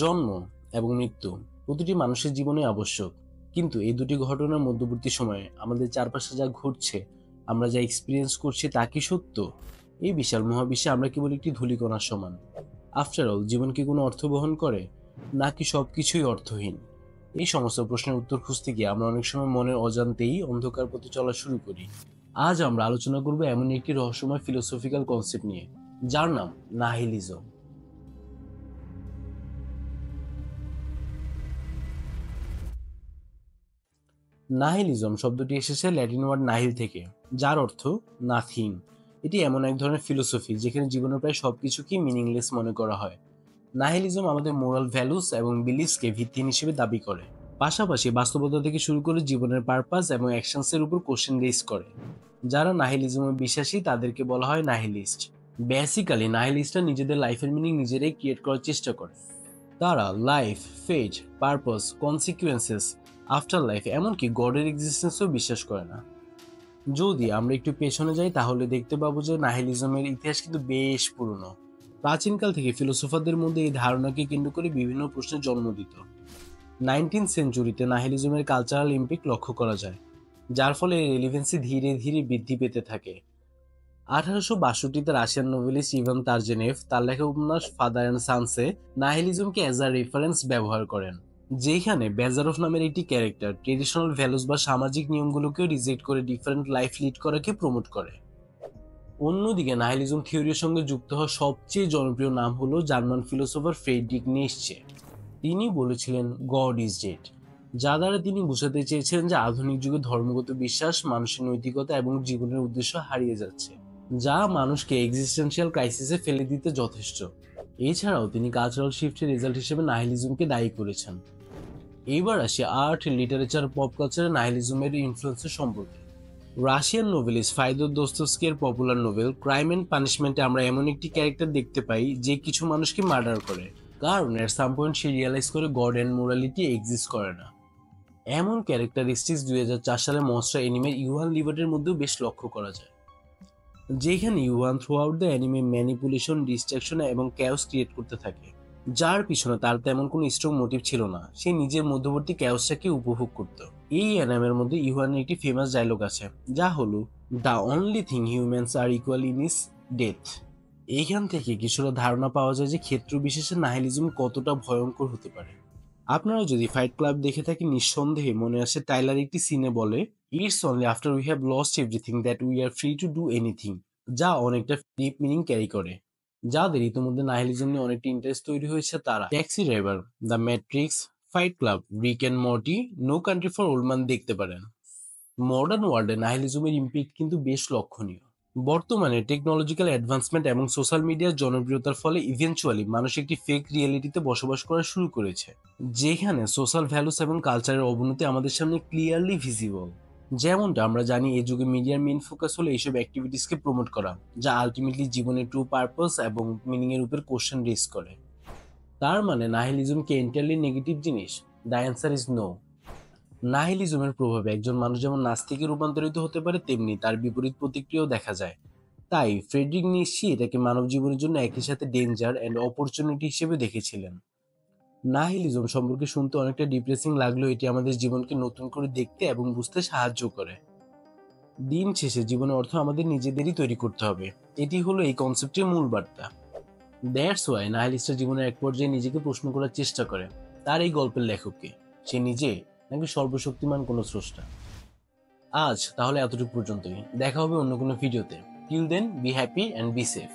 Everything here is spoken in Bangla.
জন্ম এবং মৃত্যু প্রতিটি মানুষের জীবনে আবশ্যক, কিন্তু এই দুটি ঘটনার মধ্যবর্তী সময়ে আমাদের চারপাশে যা ঘটছে, আমরা যা এক্সপিরিয়েন্স করছি তা কি সত্য? এই বিশাল মহাবিশ্বে আমরা কেবল একটি ধূলিকণার সমান। আফটার অল, জীবন কি কোনো অর্থ বহন করে, নাকি সবকিছুই অর্থহীন? এই সমস্ত প্রশ্নের উত্তর খুঁজতে গিয়ে আমরা অনেক সময় মনের অজান্তেই অন্ধকার পথে চলা শুরু করি। আজ আমরা আলোচনা করব এমন একটি রহস্যময় ফিলোসফিক্যাল কনসেপ্ট নিয়ে, যার নাম নাহিলিজম। নাহিলিজম শব্দটি এসেছে ল্যাটিন ওয়ার্ড নাহিল থেকে, যার অর্থ নাথিং। এটি এমন এক ধরনের ফিলোসফি যেখানে জীবনের প্রায় সবকিছুকেই মিনিংলেস মনে করা হয়। নাহিলিজম আমাদের মোরাল ভ্যালুস এবং বিলিফসকে ভিত্তি হিসেবে দাবি করে, পাশাপাশি বাস্তবতা থেকে শুরু করে জীবনের পারপাস এবং অ্যাকশনসের উপর কোশ্চেন রেজ করে। যারা নাহিলিজমে বিশ্বাসী তাদেরকে বলা হয় নাহিলিস্ট। বেসিক্যালি নাহিলিস্টরা নিজেদের লাইফের মিনিং নিজেরাই ক্রিয়েট করার চেষ্টা করে। তারা লাইফ, ফেট, পারপাস, কনসিকুয়েন্সেস, আফটার লাইফ, এমনকি গডের এক্সিস্টেন্সও বিশ্বাস করে না। যদি আমরা একটু পেছনে যাই তাহলে দেখতে পাবো যে নাহিলিজমের ইতিহাস কিন্তু বেশ পুরনো। প্রাচীনকাল থেকে ফিলোসোফারদের মধ্যে এই ধারণাকে কেন্দ্র করে বিভিন্ন প্রশ্নের জন্ম দিত। 19th সেঞ্চুরিতে নাহিলিজমের কালচারাল ইম্প্যাক্ট লক্ষ্য করা যায়, যার ফলে এর রেলিভেন্সি ধীরে ধীরে বৃদ্ধি পেতে থাকে। 1862তে রাশিয়ান নোবেলিস্ট ইভান তারজেনেভ তার লেখা উপন্যাস ফাদার অ্যান্ড সানসে নাহিলিজমকে অ্যাজ আ রেফারেন্স ব্যবহার করেন, যেখানে বেজারফ নামের একটি ক্যারেক্টার ট্রেডিশনাল ভ্যালুস বা সামাজিক নিয়মগুলোকেও রিজেক্ট করে ডিফারেন্ট লাইফ লিড করাকে প্রমোট করে। অন্যদিকে নাহিলিজম থিওরির সঙ্গে যুক্ত হওয়া সবচেয়ে জনপ্রিয় নাম হলো জার্মান ফিলোসোফার ফ্রেডরিক নিটশে। তিনি বলেছিলেন গড ইজ ডেড, যা দ্বারা তিনি বোঝাতে চেয়েছিলেন যে আধুনিক যুগে ধর্মগত বিশ্বাস, মানুষের নৈতিকতা এবং জীবনের উদ্দেশ্য হারিয়ে যাচ্ছে, যা মানুষকে এক্সিস্টেন্সিয়াল ক্রাইসিসে ফেলে দিতে যথেষ্ট। এছাড়াও তিনি কালচারাল শিফটের রেজাল্ট হিসেবে নাহিলিজমকে দায়ী করেছেন। এইবার আসি আর্ট, লিটারেচার, পপ কালচারে নাহিলিজমের ইনফ্লুয়েন্সের সম্পর্কে। রাশিয়ান নোভেলিস্ট ফাইদর দোস্তোভস্কির পপুলার নোভেল ক্রাইম অ্যান্ড পানিশমেন্টে আমরা এমন একটি ক্যারেক্টার দেখতে পাই যে কিছু মানুষকে মার্ডার করে, কারণ এর সাম পয়েন্ট সে রিয়েলাইজ করে গড অ্যান্ড মোরালিটি এক্সিস্ট করে না। এমন ক্যারেক্টারিস্টিক্স 2004 সালে মনস্টার অ্যানিমে ইউহান লিবার্টের মধ্যেও বেশ লক্ষ্য করা যায়, যেখানে ইউহান throughout the anime manipulation, destruction এবং ক্যাওস ক্রিয়েট করতে থাকে, যার পিছনে তার তেমন কোনো স্ট্রং মোটিভ ছিল না। সে নিজের মধ্যবর্তী ক্যাওসটাকে উপভোগ করত। এই অ্যানিমের মধ্যে ইউহানের একটি ফেমাস ডায়লগ আছে, যা হলো the only thing humans are equal in is death. এইখান থেকে কিছুটা ধারণা পাওয়া যায় যে ক্ষেত্র বিশেষে নাহিলিজম কতটা ভয়ঙ্কর হতে পারে। আপনারা যদি ফাইট ক্লাব দেখে থাকেন, নিঃসন্দেহে মনে আসে টাইলার একটি সিনে বলে, it's only after we have lost everything that we are free to do anything, যা অনেকটা ডিপ মিনিং ক্যারি করে। যাদের ইতিমধ্যে নাহিলিজম নিয়ে অনেকটা ইন্টারেস্ট তৈরি হয়েছে তারা taxi driver, the matrix, fight club, Rick and Morty, no country for old man দেখতে পারেন। মডার্ন ওয়ার্ল্ডে নাহিলিজমের ইম্প্যাক্ট কিন্তু বেশ লক্ষণীয়। বর্তমানে টেকনোলজিক্যাল অ্যাডভান্সমেন্ট এবং সোশ্যাল মিডিয়ার জনপ্রিয়তার ফলে ইভেনচুয়ালি মানুষ একটি ফেক রিয়েলিটিতে বসবাস করা শুরু করেছে, যেখানে সোশ্যাল ভ্যালুস এবং কালচারের অবনতি আমাদের সামনে ক্লিয়ারলি ভিজিবল। যেমনটা আমরা জানি, এই যুগে মিডিয়ার মেইন ফোকাস হলো এইসব অ্যাক্টিভিটিসকে প্রমোট করা, যা আলটিমেটলি জীবনের ট্রু পারপাস এবং মিনিং এর উপর কোশ্চেন রেজ করে। তার মানে নাহিলিজম কি এন্টারলি নেগেটিভ জিনিস? The answer is no. নাহিলিজমের প্রভাবে একজন মানুষ যেমন নাস্তিকে রূপান্তরিত হতে পারে, তেমনি তার বিপরীত প্রতিক্রিয়াও দেখা যায়। তাই ফ্রেডরিক নিশ্চি এটাকে মানব জীবনের জন্য একই সাথে ডেঞ্জার অ্যান্ড অপরচুনিটি হিসেবে দেখেছিলেন। নাহিলিজম সম্পর্কে শুনতে অনেকটা ডিপ্রেসিং লাগলেও এটি আমাদের জীবনকে নতুন করে দেখতে এবং বুঝতে সাহায্য করে। দিন শেষে জীবনের অর্থ আমাদের নিজেদেরই তৈরি করতে হবে, এটি হলো এই কনসেপ্টের মূল বার্তা। দ্যাটস ওয়াই নাহিলিস্টের জীবনের এক পর্যায়ে নিজেকে প্রশ্ন করার চেষ্টা করে, তার এই গল্পের লেখককে, সে নিজে নাকি সর্বশক্তিমান কোনো স্রষ্টা। আজ তাহলে এতটুকু পর্যন্তই, দেখা হবে অন্য কোনো ভিডিওতে। Till then, be happy and be safe.